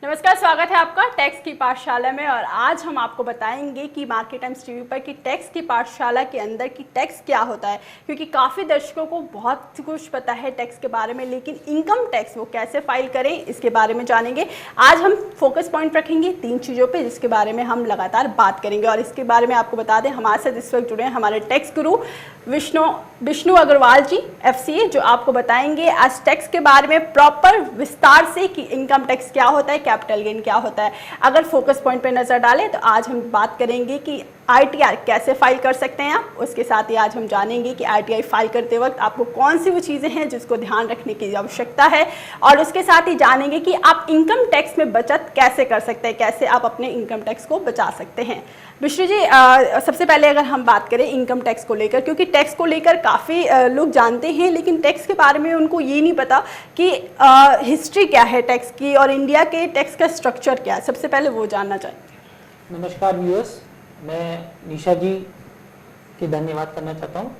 नमस्कार, स्वागत है आपका टैक्स की पाठशाला में। और आज हम आपको बताएंगे कि मार्केट टाइम्स टीवी पर कि टैक्स की पाठशाला के अंदर की टैक्स क्या होता है, क्योंकि काफ़ी दर्शकों को बहुत कुछ पता है टैक्स के बारे में, लेकिन इनकम टैक्स वो कैसे फाइल करें इसके बारे में जानेंगे। आज हम फोकस पॉइंट रखेंगे 3 चीज़ों पर, जिसके बारे में हम लगातार बात करेंगे। और इसके बारे में आपको बता दें, हमारे साथ इस वक्त जुड़े हैं हमारे टैक्स गुरु विष्णु अग्रवाल जी FCA, जो आपको बताएंगे आज टैक्स के बारे में प्रॉपर विस्तार से कि इनकम टैक्स क्या होता है, कैपिटल गेन क्या होता है। अगर फोकस पॉइंट पे नज़र डालें तो आज हम बात करेंगे कि ITR कैसे फाइल कर सकते हैं आप। उसके साथ ही आज हम जानेंगे कि ITR फाइल करते वक्त आपको कौन सी वो चीज़ें हैं जिसको ध्यान रखने की आवश्यकता है। और उसके साथ ही जानेंगे कि आप इनकम टैक्स में बचत कैसे कर सकते हैं, कैसे आप अपने इनकम टैक्स को बचा सकते हैं। विष्णु जी, सबसे पहले अगर हम बात करें इनकम टैक्स को लेकर, क्योंकि टैक्स को लेकर काफ़ी लोग जानते हैं, लेकिन टैक्स के बारे में उनको ये नहीं पता कि हिस्ट्री क्या है टैक्स की और इंडिया के टैक्स का स्ट्रक्चर क्या है। सबसे पहले वो जानना चाहेंगे। नमस्कार व्यूअर्स, मैं निशा जी की धन्यवाद करना चाहता हूँ।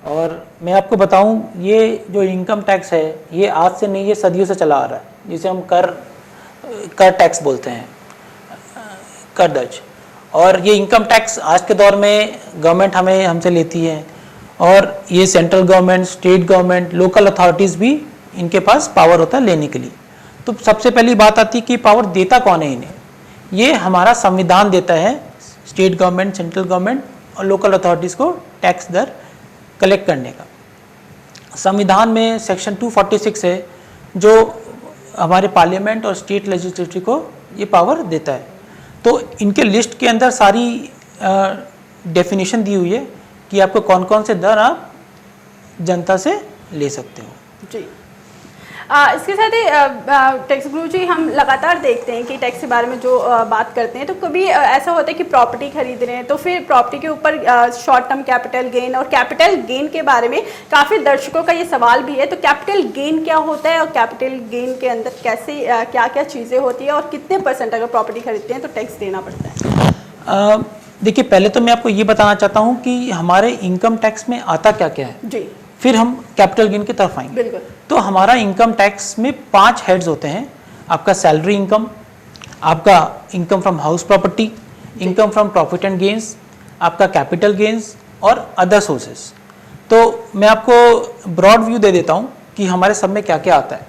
और मैं आपको बताऊँ, ये जो इनकम टैक्स है ये आज से नहीं, ये सदियों से चला आ रहा है, जिसे हम कर टैक्स बोलते हैं, कर दर्ज। और ये इनकम टैक्स आज के दौर में गवर्नमेंट हमसे लेती है, और ये central government, state government, local authorities भी इनके पास पावर होता है लेने के लिए। तो सबसे पहली बात आती है कि पावर देता कौन है इन्हें। ये हमारा संविधान देता है स्टेट गवर्नमेंट, सेंट्रल गवर्नमेंट और लोकल अथॉरिटीज़ को टैक्स दर कलेक्ट करने का। संविधान में सेक्शन 246 है जो हमारे पार्लियामेंट और स्टेट लेजिस्लेचर को ये पावर देता है। तो इनके लिस्ट के अंदर सारी डेफिनेशन दी हुई है कि आपको कौन कौन से दर आप जनता से ले सकते हो। जी, इसके साथ ही टैक्स गुरु जी, हम लगातार देखते हैं कि टैक्स के बारे में जो बात करते हैं, तो कभी ऐसा होता है कि प्रॉपर्टी खरीद रहे हैं तो फिर प्रॉपर्टी के ऊपर शॉर्ट टर्म कैपिटल गेन, और कैपिटल गेन के बारे में काफ़ी दर्शकों का ये सवाल भी है। तो कैपिटल गेन क्या होता है और कैपिटल गेन के अंदर कैसे क्या क्या चीज़ें होती है और कितने % अगर प्रॉपर्टी खरीदते हैं तो टैक्स देना पड़ता है? देखिए, पहले तो मैं आपको ये बताना चाहता हूँ कि हमारे इनकम टैक्स में आता क्या क्या है, जी, फिर हम कैपिटल गेन की तरफ आएंगे। बिल्कुल। तो हमारा इनकम टैक्स में 5 हेड्स होते हैं। आपका सैलरी इनकम, आपका income from house property, income from profit and gains, आपका कैपिटल गेन्स और अदर सोर्सेस। तो मैं आपको ब्रॉड व्यू दे देता हूँ कि हमारे सब में क्या क्या आता है।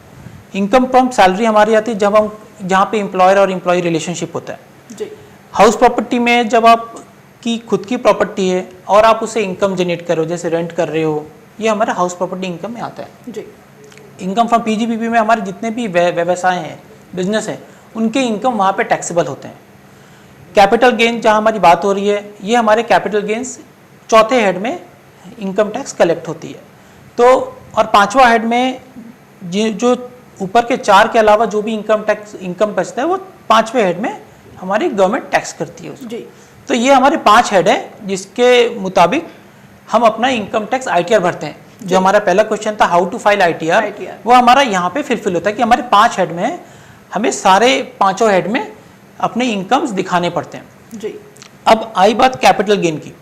इनकम फ्रॉम सैलरी हमारी आती है जहाँ पे एम्प्लॉयर और एम्प्लॉय रिलेशनशिप होता है। जी। हाउस प्रॉपर्टी में जब आपकी खुद की प्रॉपर्टी है और आप उसे इनकम जनरेट कर रहे हो, जैसे रेंट कर रहे हो, ये हमारा हाउस प्रॉपर्टी इनकम में आता है। जी। इनकम फ्रॉम PGBP में हमारे जितने भी व्यवसाय हैं, बिजनेस हैं, उनके इनकम वहाँ पे टैक्सेबल होते हैं। कैपिटल गेन जहाँ हमारी बात हो रही है, ये हमारे कैपिटल गेन्स चौथे हेड में इनकम टैक्स कलेक्ट होती है। तो और 5वां हेड में जो ऊपर के 4 के अलावा जो भी इनकम बचता है वो 5वें हेड में हमारी गवर्नमेंट टैक्स करती है उसको। तो ये हमारे 5 हेड है जिसके मुताबिक हम अपना इनकम टैक्स ITR भरते हैं। जो हमारा पहला क्वेश्चन था हाउ टू फाइल ITR, वो हमारा यहाँ पे फिलफिल होता है कि हमारे 5 हेड में हमें सारे 5 हेड में अपने इनकम्स दिखाने पड़ते हैं। जी। अब आई बात कैपिटल गेन की।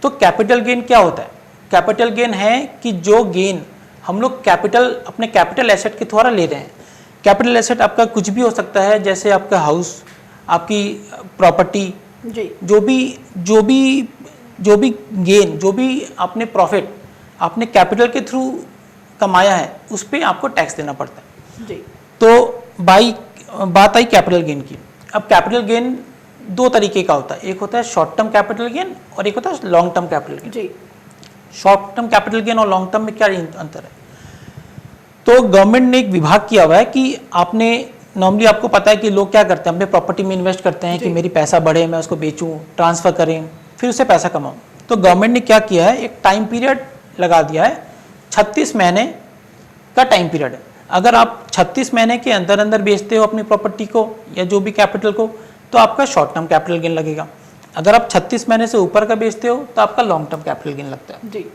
तो कैपिटल गेन क्या होता है? कैपिटल गेन है कि जो गेन हम लोग अपने कैपिटल एसेट के द्वारा ले रहे हैं। कैपिटल एसेट आपका कुछ भी हो सकता है, जैसे आपका हाउस, आपकी प्रॉपर्टी, जो भी गेन, जो भी आपने प्रॉफिट आपने कैपिटल के थ्रू कमाया है, उस पर आपको टैक्स देना पड़ता है। जी। तो बात आई कैपिटल गेन की। अब कैपिटल गेन 2 तरीके का होता है, एक होता है शॉर्ट टर्म कैपिटल गेन और एक होता है लॉन्ग टर्म कैपिटल गेन। जी। शॉर्ट टर्म कैपिटल गेन और लॉन्ग टर्म में क्या अंतर है? तो गवर्नमेंट ने एक विभाग किया हुआ है कि आपने नॉर्मली आपको पता है कि लोग क्या करते हैं, अपने प्रॉपर्टी में इन्वेस्ट करते हैं कि मेरी पैसा बढ़े, मैं उसको बेचूं, ट्रांसफर करें, फिर उससे पैसा कमाऊं। तो गवर्नमेंट ने क्या किया है, एक टाइम पीरियड लगा दिया है। 36 महीने का टाइम पीरियड है। अगर आप 36 महीने के अंदर अंदर बेचते हो अपनी प्रॉपर्टी को या जो भी कैपिटल को, तो आपका शॉर्ट टर्म कैपिटल गेन लगेगा। अगर आप 36 महीने से ऊपर का बेचते हो तो आपका लॉन्ग टर्म कैपिटल गेन लगता है। जी।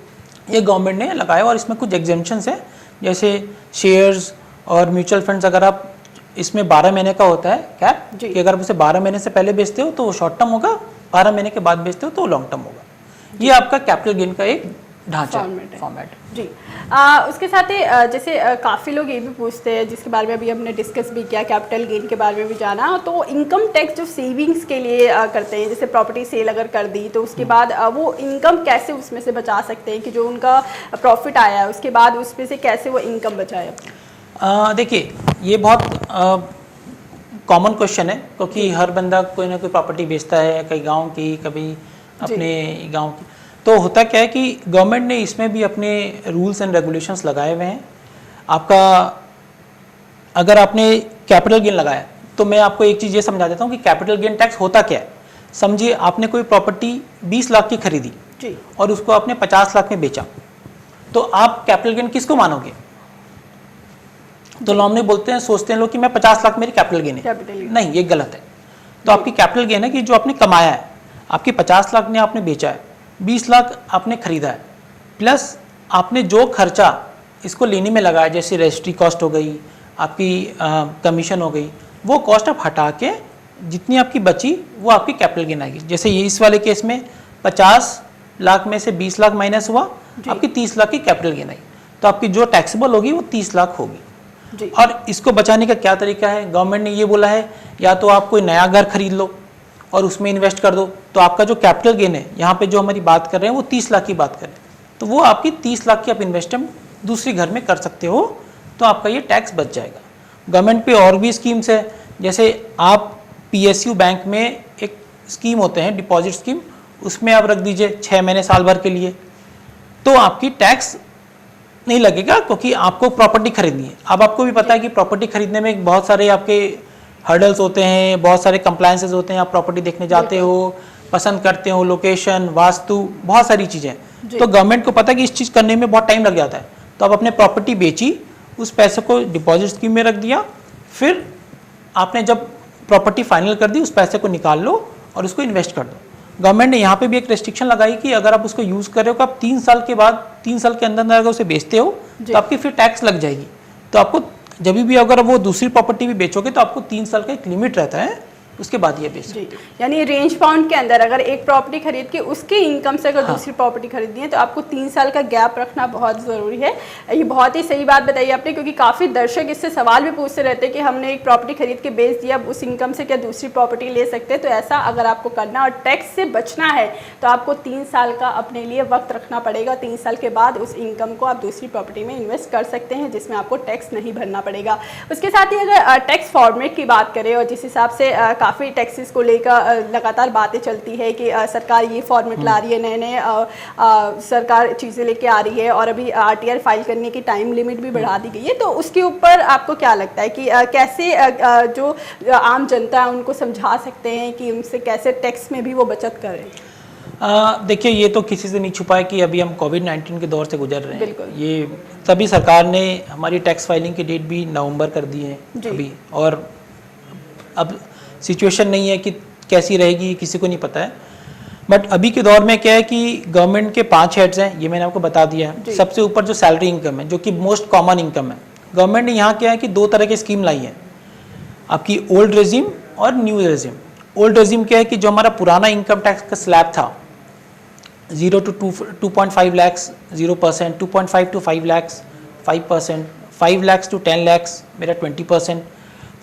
ये गवर्नमेंट ने लगाया और इसमें कुछ एग्जेम्पशंस है, जैसे शेयर्स और म्यूचुअल फंड्स। अगर आप इसमें 12 महीने का होता है कैप, कि अगर आप उसे 12 महीने से पहले बेचते हो तो वो शॉर्ट टर्म होगा, 12 महीने के बाद बेचते हो तो वो लॉन्ग टर्म होगा। ये आपका कैपिटल गेन का एक ढांचा फॉर्मेट है। फॉर्मेट। जी। उसके साथ ही जैसे काफ़ी लोग ये भी पूछते हैं, जिसके बारे में अभी हमने डिस्कस भी किया, कैपिटल गेन के बारे में भी जाना, तो इनकम टैक्स जो सेविंग्स के लिए करते हैं, जैसे प्रॉपर्टी सेल अगर कर दी तो उसके बाद वो इनकम कैसे उसमें से बचा सकते हैं, कि जो उनका प्रॉफिट आया है उसके बाद उसमें से कैसे वो इनकम बचाए? देखिए, ये बहुत कॉमन क्वेश्चन है, क्योंकि हर बंदा कोई ना कोई प्रॉपर्टी बेचता है, कई गांव की, कभी अपने गांव की। तो होता क्या है कि गवर्नमेंट ने इसमें भी अपने रूल्स एंड रेगुलेशंस लगाए हुए हैं। आपका अगर आपने कैपिटल गेन लगाया, तो मैं आपको एक चीज़ ये समझा देता हूँ कि कैपिटल गेन टैक्स होता क्या है। समझिए, आपने कोई प्रॉपर्टी 20 लाख की खरीदी जी। और उसको आपने 50 लाख में बेचा, तो आप कैपिटल गेन किसको मानोगे? तो नॉर्मली बोलते हैं, सोचते हैं लोग कि मैं 50 लाख मेरी कैपिटल गेन है। नहीं, ये गलत है। तो आपकी कैपिटल गेन है कि जो आपने कमाया है, आपकी 50 लाख ने आपने बेचा है, 20 लाख आपने खरीदा है, प्लस आपने जो खर्चा इसको लेने में लगाया, जैसे रजिस्ट्री कॉस्ट हो गई, आपकी कमीशन हो गई, वो कॉस्ट आप हटा के जितनी आपकी बची वो आपकी कैपिटल गेन आएगी। जैसे ये इस वाले केस में 50 लाख में से 20 लाख माइनस हुआ, आपकी 30 लाख की कैपिटल गेन आई, तो आपकी जो टैक्सेबल होगी वो 30 लाख होगी। और इसको बचाने का क्या तरीका है? गवर्नमेंट ने ये बोला है, या तो आप कोई नया घर खरीद लो और उसमें इन्वेस्ट कर दो, तो आपका जो कैपिटल गेन है, यहाँ पे जो हमारी बात कर रहे हैं वो 30 लाख की बात कर रहे हैं, तो वो आपकी 30 लाख की आप इन्वेस्टमेंट दूसरी घर में कर सकते हो, तो आपका ये टैक्स बच जाएगा। गवर्नमेंट पे और भी स्कीम्स है, जैसे आप PSU बैंक में एक स्कीम होते हैं, डिपॉजिट स्कीम, उसमें आप रख दीजिए 6 महीने साल भर के लिए, तो आपकी टैक्स नहीं लगेगा, क्योंकि आपको प्रॉपर्टी खरीदनी है। अब आपको भी पता है कि प्रॉपर्टी खरीदने में बहुत सारे आपके हर्डल्स होते हैं, बहुत सारे कंप्लायंसेस होते हैं। आप प्रॉपर्टी देखने जाते हो, पसंद करते हो, लोकेशन, वास्तु, बहुत सारी चीज़ें, तो गवर्नमेंट को पता है कि इस चीज़ करने में बहुत टाइम लग जाता है, तो आप अपने प्रॉपर्टी बेची, उस पैसे को डिपॉजिट स्कीम में रख दिया, फिर आपने जब प्रॉपर्टी फाइनल कर दी, उस पैसे को निकाल लो और उसको इन्वेस्ट कर दो। गवर्नमेंट ने यहाँ पे भी एक रेस्ट्रिक्शन लगाई कि अगर आप उसको यूज़ कर रहे हो, आप 3 साल के बाद, 3 साल के अंदर अगर उसे बेचते हो तो आपकी फिर टैक्स लग जाएगी। तो आपको जब भी अगर वो दूसरी प्रॉपर्टी भी बेचोगे तो आपको 3 साल का एक लिमिट रहता है, उसके बाद ये बेच सकते हो। यानी रेंज बाउंड के अंदर अगर एक प्रॉपर्टी खरीद के उसके इनकम से अगर दूसरी प्रॉपर्टी खरीदनी है तो आपको 3 साल का गैप रखना बहुत ज़रूरी है। ये बहुत ही सही बात बताई आपने, क्योंकि काफ़ी दर्शक इससे सवाल भी पूछते रहते हैं कि हमने एक प्रॉपर्टी खरीद के बेच दिया, अब उस इनकम से क्या दूसरी प्रॉपर्टी ले सकते हैं? तो ऐसा अगर आपको करना और टैक्स से बचना है तो आपको 3 साल का अपने लिए वक्त रखना पड़ेगा। 3 साल के बाद उस इनकम को आप दूसरी प्रॉपर्टी में इन्वेस्ट कर सकते हैं, जिसमें आपको टैक्स नहीं भरना पड़ेगा। उसके साथ ही अगर टैक्स फॉर्मेट की बात करें, और जिस हिसाब से काफ़ी टैक्सेस को लेकर लगातार बातें चलती है कि सरकार ये फॉर्मेट ला रही है, नए नए सरकार चीज़ें लेके आ रही है, और अभी RTR फाइल करने की टाइम लिमिट भी बढ़ा दी गई है, तो उसके ऊपर आपको क्या लगता है कि कैसे जो आम जनता है उनको समझा सकते हैं कि उनसे कैसे टैक्स में भी वो बचत करें? देखिए, ये तो किसी से नहीं छुपा है कि अभी हम कोविड-19 के दौर से गुजर रहे हैं। ये तभी सरकार ने हमारी टैक्स फाइलिंग की डेट भी नवंबर कर दी है अभी, और अब सिचुएशन नहीं है कि कैसी रहेगी, किसी को नहीं पता है। बट अभी के दौर में क्या है कि गवर्नमेंट के 5 हेड्स हैं, ये मैंने आपको बता दिया है। सबसे ऊपर जो सैलरी इनकम है, जो कि मोस्ट कॉमन इनकम है, गवर्नमेंट ने यहाँ क्या है कि 2 तरह की स्कीम लाई है, आपकी ओल्ड रेजिम और न्यू रेजिम। ओल्ड रेजिम क्या है कि जो हमारा पुराना इनकम टैक्स का स्लैब था, 0 to 2.5 lakhs 0%, 2.5 to 5 lakhs 5%, 5 lakhs to 10 lakhs मेरा 20%,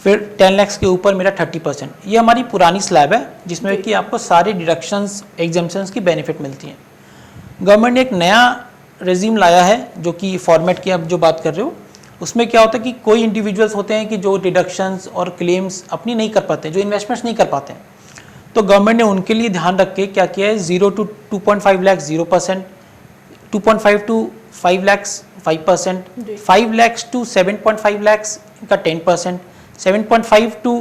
फिर 10 lakhs के ऊपर मेरा 30%। ये हमारी पुरानी स्लैब है, जिसमें कि आपको सारे डिडक्शंस, एग्जम्पशंस की बेनिफिट मिलती हैं। गवर्नमेंट ने एक नया रेजिम लाया है, जो कि फॉर्मेट की आप जो बात कर रहे हो, उसमें क्या होता है कि कोई इंडिविजुअल्स होते हैं कि जो डिडक्शंस और क्लेम्स अपनी नहीं कर पाते, जो इन्वेस्टमेंट्स नहीं कर पाते हैं, तो गवर्नमेंट ने उनके लिए ध्यान रख के क्या किया है, 0 to 2.5 lakhs 0%, 2.5 to 5 lakhs 5%, 5 lakhs to 7.5 lakhs का 10%, 7.5 to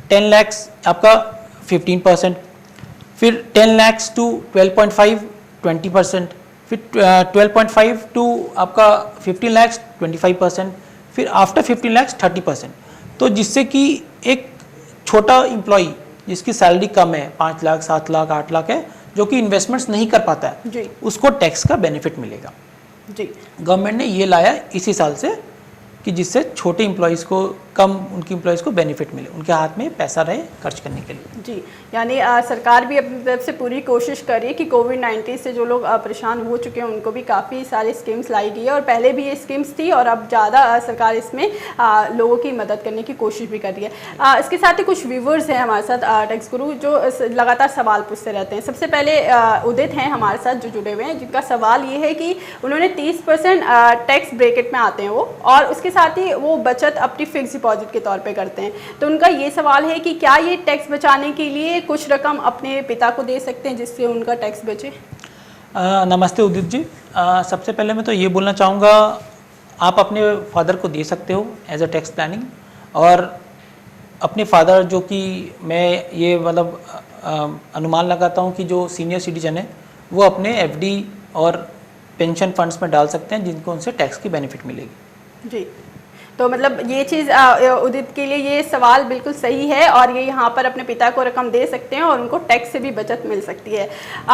10 lakhs आपका 15%, फिर 10 lakhs to 12.5 20%, फिर 12.5 to आपका 15 lakhs 25%, फिर आफ्टर 15 lakhs 30%। तो जिससे कि एक छोटा इम्प्लॉई जिसकी सैलरी कम है, 5 लाख 7 लाख 8 लाख है, जो कि इन्वेस्टमेंट्स नहीं कर पाता है, उसको टैक्स का बेनिफिट मिलेगा जी। गवर्नमेंट ने ये लाया इसी साल से कि जिससे छोटे इम्प्लॉयज़ को कम उनकी एम्प्लॉयज़ को बेनिफिट मिले, उनके हाथ में पैसा रहे खर्च करने के लिए। जी, यानी सरकार भी अपनी तरफ से पूरी कोशिश कर रही है कि कोविड-19 से जो लोग परेशान हो चुके हैं उनको भी काफ़ी सारी स्कीम्स लाई गई है, और पहले भी ये स्कीम्स थी और अब ज़्यादा सरकार इसमें लोगों की मदद करने की कोशिश भी कर रही है। इसके साथ ही कुछ व्यूवर्स हैं हमारे साथ टैक्स गुरु जो लगातार सवाल पूछते रहते हैं। सबसे पहले उदित हैं हमारे साथ जो जुड़े हुए हैं, जिनका सवाल ये है कि उन्होंने 30% टैक्स ब्रैकेट में आते हैं वो, और उसके साथ ही वो बचत अपनी फिक्स डिपॉजिट के तौर पे करते हैं। तो उनका ये सवाल है कि क्या ये टैक्स बचाने के लिए कुछ रकम अपने पिता को दे सकते हैं जिससे उनका टैक्स बचे? नमस्ते उदित जी। सबसे पहले मैं तो ये बोलना चाहूँगा, आप अपने फादर को दे सकते हो एज अ टैक्स प्लानिंग, और अपने फादर जो कि मैं ये मतलब अनुमान लगाता हूँ कि जो सीनियर सिटीजन है वो अपने एफडी और पेंशन फंड्स में डाल सकते हैं, जिनको उनसे टैक्स की बेनिफिट मिलेगी। जी, तो मतलब ये चीज़ उदित के लिए ये सवाल बिल्कुल सही है, और ये यहाँ पर अपने पिता को रकम दे सकते हैं और उनको टैक्स से भी बचत मिल सकती है।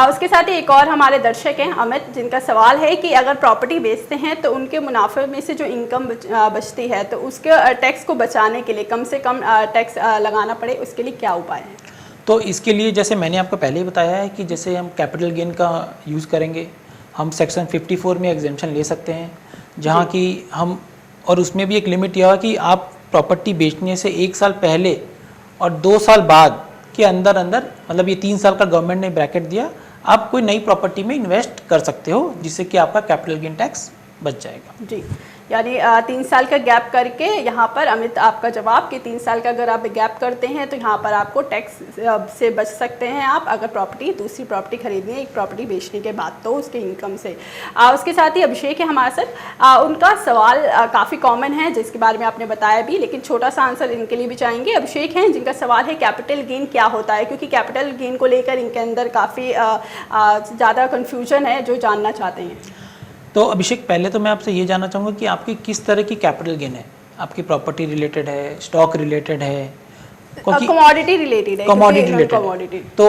उसके साथ ही एक और हमारे दर्शक हैं अमित, जिनका सवाल है कि अगर प्रॉपर्टी बेचते हैं तो उनके मुनाफे में से जो इनकम बचती है तो उसके टैक्स को बचाने के लिए कम से कम टैक्स लगाना पड़े, उसके लिए क्या उपाय है? तो इसके लिए जैसे मैंने आपको पहले ही बताया है कि जैसे हम कैपिटल गेन का यूज़ करेंगे, हम सेक्शन 54 में एग्जेम्पशन ले सकते हैं, जहाँ की हम, और उसमें भी एक लिमिट यह है कि आप प्रॉपर्टी बेचने से 1 साल पहले और 2 साल बाद के अंदर अंदर, मतलब ये 3 साल का गवर्नमेंट ने ब्रैकेट दिया, आप कोई नई प्रॉपर्टी में इन्वेस्ट कर सकते हो, जिससे कि आपका कैपिटल गेन टैक्स बच जाएगा। जी, यानी 3 साल का गैप करके यहाँ पर अमित आपका जवाब कि 3 साल का अगर आप गैप करते हैं तो यहाँ पर आपको टैक्स से बच सकते हैं आप, अगर दूसरी प्रॉपर्टी खरीदनी है एक प्रॉपर्टी बेचने के बाद तो उसके इनकम से। उसके साथ ही अभिषेक है हमारे साथ, उनका सवाल काफ़ी कॉमन है जिसके बारे में आपने बताया भी, लेकिन छोटा सा आंसर इनके लिए भी चाहेंगे। अभिषेक हैं जिनका सवाल है कैपिटल गेन क्या होता है, क्योंकि कैपिटल गेन को लेकर इनके अंदर काफ़ी ज़्यादा कन्फ्यूजन है जो जानना चाहते हैं। तो अभिषेक, पहले तो मैं आपसे ये जानना चाहूँगा कि आपकी किस तरह की कैपिटल गेन है, आपकी प्रॉपर्टी रिलेटेड है, स्टॉक रिलेटेड है, कमोडिटी रिलेटेड है? Commodity related. तो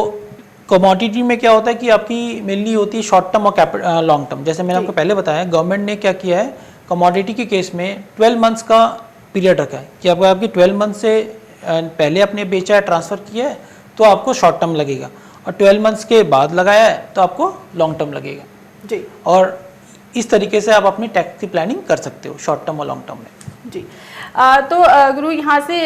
कमोडिटी में क्या होता है कि आपकी मेनली होती है शॉर्ट टर्म और लॉन्ग टर्म। जैसे मैंने आपको पहले बताया, गवर्नमेंट ने क्या किया है, कमोडिटी के केस में 12 मंथ्स का पीरियड रखा है कि आपकी 12 मंथ से पहले आपने बेचा है, ट्रांसफ़र किया है, तो आपको शॉर्ट टर्म लगेगा, और 12 मंथ्स के बाद लगाया है तो आपको लॉन्ग टर्म लगेगा। जी, और इस तरीके से आप अपनी टैक्स की प्लानिंग कर सकते हो शॉर्ट टर्म और लॉन्ग टर्म में। जी, तो गुरु यहाँ से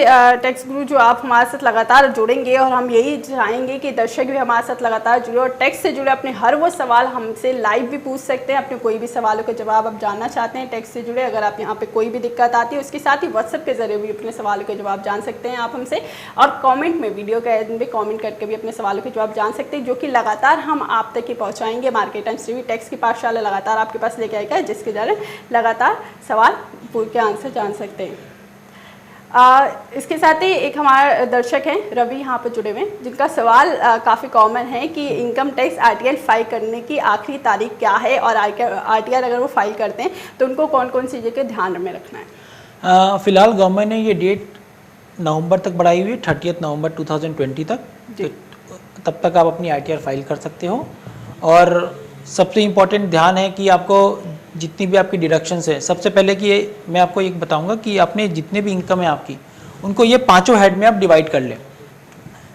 टैक्स गुरु जो आप हमारे साथ लगातार जुड़ेंगे, और हम यही चाहेंगे कि दर्शक भी हमारे साथ लगातार जुड़े और टैक्स से जुड़े अपने हर वो सवाल हमसे लाइव भी पूछ सकते हैं। अपने कोई भी सवालों के जवाब आप जानना चाहते हैं टैक्स से जुड़े, अगर आप यहाँ पे कोई भी दिक्कत आती है, उसके साथ ही व्हाट्सएप के जरिए भी अपने सवालों के जवाब जान सकते हैं आप हमसे, और कॉमेंट में, वीडियो के एंड में कॉमेंट करके भी अपने सवालों के जवाब जान सकते हैं, जो कि लगातार हम आप तक ही पहुँचाएंगे। मार्केट टाइम्स टीवी टैक्स की पाठशाला लगातार आपके पास लेके आएगा, जिसके जरिए लगातार सवाल पूछ के आंसर जान सकते हैं। इसके साथ ही एक हमारे दर्शक हैं रवि यहाँ पर जुड़े हुए हैं, जिनका सवाल काफ़ी कॉमन है कि इनकम टैक्स आरटीआर फाइल करने की आखिरी तारीख क्या है, और आरटीआर अगर वो फाइल करते हैं तो उनको कौन कौन सी चीज़ें ध्यान में रखना है? फ़िलहाल गवर्नमेंट ने ये डेट नवंबर तक बढ़ाई हुई है, 30 नवंबर 2020 तक। तो तब तक आप अपनी आरटीआर फाइल कर सकते हो। और सबसे इम्पोर्टेंट ध्यान है कि आपको जितनी भी आपकी डिडक्शंस है, सबसे पहले कि मैं आपको एक बताऊंगा कि आपने जितने भी इनकम है आपकी, उनको ये 5 हेड में आप डिवाइड कर लें।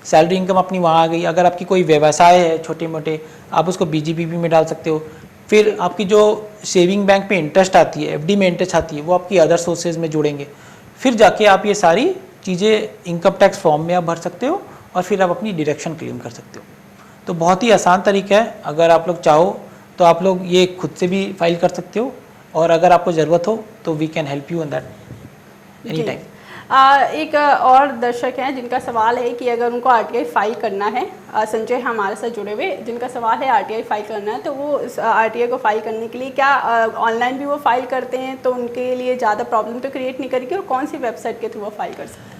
सैलरी इनकम अपनी वहाँ आ गई, अगर आपकी कोई व्यवसाय है छोटे मोटे, आप उसको बीजीपीपी में डाल सकते हो। फिर आपकी जो सेविंग बैंक में इंटरेस्ट आती है, एफडी में इंटरेस्ट आती है, वो आपकी अदर सोर्सेज में जुड़ेंगे। फिर जाके आप ये सारी चीज़ें इनकम टैक्स फॉर्म में आप भर सकते हो, और फिर आप अपनी डिडक्शन क्लेम कर सकते हो। तो बहुत ही आसान तरीका है, अगर आप लोग चाहो तो आप लोग ये खुद से भी फाइल कर सकते हो, और अगर आपको ज़रूरत हो तो we can help you in that any time. एक और दर्शक हैं जिनका सवाल है कि अगर उनको आरटीआई फाइल करना है, संजय हमारे साथ जुड़े हुए, जिनका सवाल है आरटीआई फाइल करना है, तो वो आरटीआई को फाइल करने के लिए क्या ऑनलाइन भी वो फाइल करते हैं तो उनके लिए ज़्यादा प्रॉब्लम तो क्रिएट नहीं करेगी, और कौन सी वेबसाइट के थ्रू वो फाइल कर सकते हैं?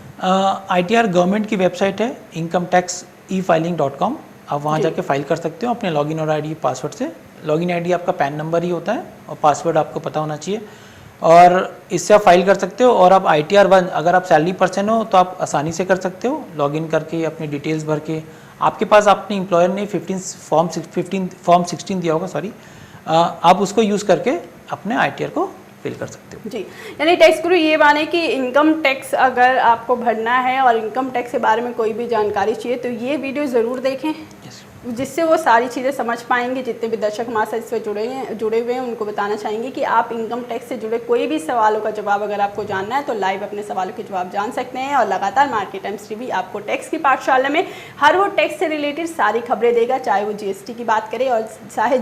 ITR गवर्नमेंट की वेबसाइट है incometaxefiling.com, आप वहाँ जाके फाइल कर सकते हो अपने लॉगिन और आईडी पासवर्ड से। लॉगिन आईडी आपका पैन नंबर ही होता है, और पासवर्ड आपको पता होना चाहिए, और इससे आप फाइल कर सकते हो। और आप ITR 1 अगर आप सैलरी पर्सन हो तो आप आसानी से कर सकते हो, लॉगिन करके अपनी डिटेल्स भर के। आपके पास अपने एम्प्लॉयर ने फॉर्म 16 दिया होगा, सॉरी, आप उसको यूज़ करके अपने ITR को फिल कर सकते हो। जी, यानी टैक्स गुरु ये माने कि इनकम टैक्स अगर आपको भरना है और इनकम टैक्स के बारे में कोई भी जानकारी चाहिए तो ये वीडियो ज़रूर देखें, जिससे वो सारी चीज़ें समझ पाएंगे। जितने भी दर्शक हमारे साथ इससे जुड़े हुए हैं उनको बताना चाहेंगे कि आप इनकम टैक्स से जुड़े कोई भी सवालों का जवाब अगर आपको जानना है तो लाइव अपने सवालों के जवाब जान सकते हैं। और लगातार मार्केट टाइम्स टीवी आपको टैक्स की पाठशाला में हर वो टैक्स से रिलेटेड सारी खबरें देगा, चाहे वो GST की बात करें और चाहे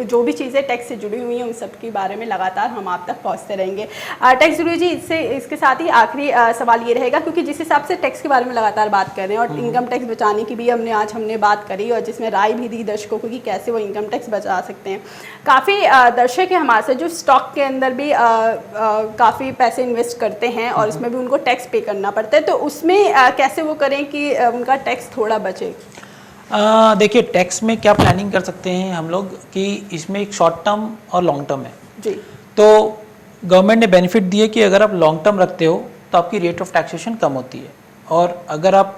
जो भी चीज़ें टैक्स से जुड़ी हुई हैं उन सब के बारे में लगातार हम आप तक पहुँचते रहेंगे। टैक्स गुरु जी, इसके साथ ही आखिरी सवाल ये रहेगा, क्योंकि जिस हिसाब से टैक्स के बारे में लगातार बात कर रहे हैं और इनकम टैक्स बचाने की भी हमने बात करी और जिसमें राय भी दी दर्शकों को कि कैसे वो इनकम टैक्स बचा सकते हैं। काफ़ी दर्शक है हमारे से जो स्टॉक के अंदर भी काफ़ी पैसे इन्वेस्ट करते हैं और उसमें भी उनको टैक्स पे करना पड़ता है, तो उसमें कैसे वो करें कि उनका टैक्स थोड़ा बचे? देखिए, टैक्स में क्या प्लानिंग कर सकते हैं हम लोग कि इसमें एक शॉर्ट टर्म और लॉन्ग टर्म है जी। तो गवर्नमेंट ने बेनिफिट दिए कि अगर आप लॉन्ग टर्म रखते हो तो आपकी रेट ऑफ टैक्सेशन कम होती है, और अगर आप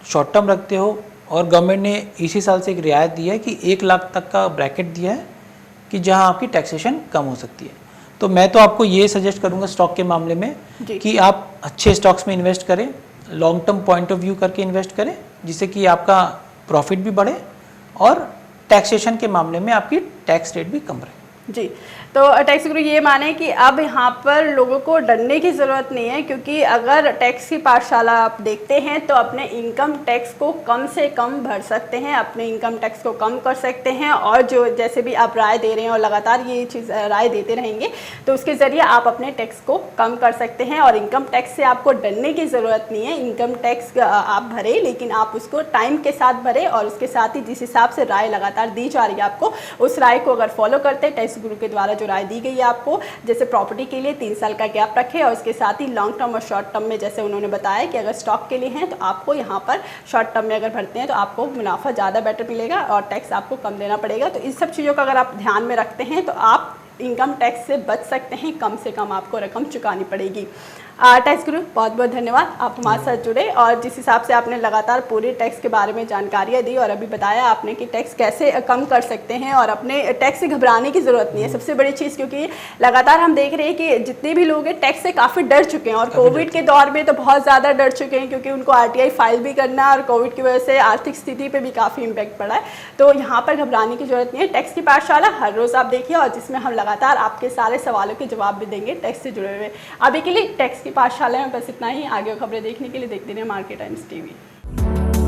शॉर्ट टर्म रखते हो और गवर्नमेंट ने इसी साल से एक रियायत दी है कि 1 लाख तक का ब्रैकेट दिया है कि जहां आपकी टैक्सेशन कम हो सकती है। तो मैं तो आपको ये सजेस्ट करूंगा स्टॉक के मामले में कि आप अच्छे स्टॉक्स में इन्वेस्ट करें, long term point of view करके इन्वेस्ट करें, जिससे कि आपका प्रॉफिट भी बढ़े और टैक्सेशन के मामले में आपकी टैक्स रेट भी कम रहे। जी, तो टैक्स गुरु ये माने कि अब यहाँ पर लोगों को डरने की ज़रूरत नहीं है, क्योंकि अगर टैक्स की पाठशाला आप देखते हैं तो अपने इनकम टैक्स को कम से कम भर सकते हैं, अपने इनकम टैक्स को कम कर सकते हैं। और जो जैसे भी आप राय दे रहे हैं और लगातार ये चीज़ राय देते रहेंगे तो उसके ज़रिए आप अपने टैक्स को कम कर सकते हैं। और इनकम टैक्स से आपको डरने की ज़रूरत नहीं है। इनकम टैक्स आप भरें, लेकिन आप उसको टाइम के साथ भरें और उसके साथ ही जिस हिसाब से राय लगातार दी जा रही है आपको, उस राय को अगर फॉलो करते हैं, टैक्स गुरु के द्वारा जो राय दी गई है आपको, जैसे प्रॉपर्टी के लिए 3 साल का गैप रखें और उसके साथ ही लॉन्ग टर्म और शॉर्ट टर्म में जैसे उन्होंने बताया कि अगर स्टॉक के लिए हैं तो आपको यहाँ पर शॉर्ट टर्म में अगर भरते हैं तो आपको मुनाफा ज़्यादा बेटर मिलेगा और टैक्स आपको कम देना पड़ेगा। तो इस सब चीज़ों का अगर आप ध्यान में रखते हैं तो आप इनकम टैक्स से बच सकते हैं, कम से कम आपको रकम चुकानी पड़ेगी। टैक्स गुरु, बहुत बहुत धन्यवाद, आप हमारे साथ जुड़े और जिस हिसाब से आपने लगातार पूरे टैक्स के बारे में जानकारियाँ दी और अभी बताया आपने कि टैक्स कैसे कम कर सकते हैं और अपने टैक्स से घबराने की ज़रूरत नहीं है। सबसे बड़ी चीज़, क्योंकि लगातार हम देख रहे हैं कि जितने भी लोग हैं टैक्स से काफ़ी डर चुके हैं और कोविड के दौर में तो बहुत ज़्यादा डर चुके हैं, क्योंकि उनको RTI फाइल भी करना और कोविड की वजह से आर्थिक स्थिति पर भी काफ़ी इम्पैक्ट पड़ा है। तो यहाँ पर घबराने की ज़रूरत नहीं है। टैक्स की पाठशाला हर रोज़ आप देखिए और जिसमें हम लगातार आपके सारे सवालों के जवाब भी देंगे टैक्स से जुड़े हुए। अभी के लिए टैक्स की पाठशाला में बस इतना ही। आगे खबरें देखने के लिए देखते रहिए मार्केट टाइम्स टीवी।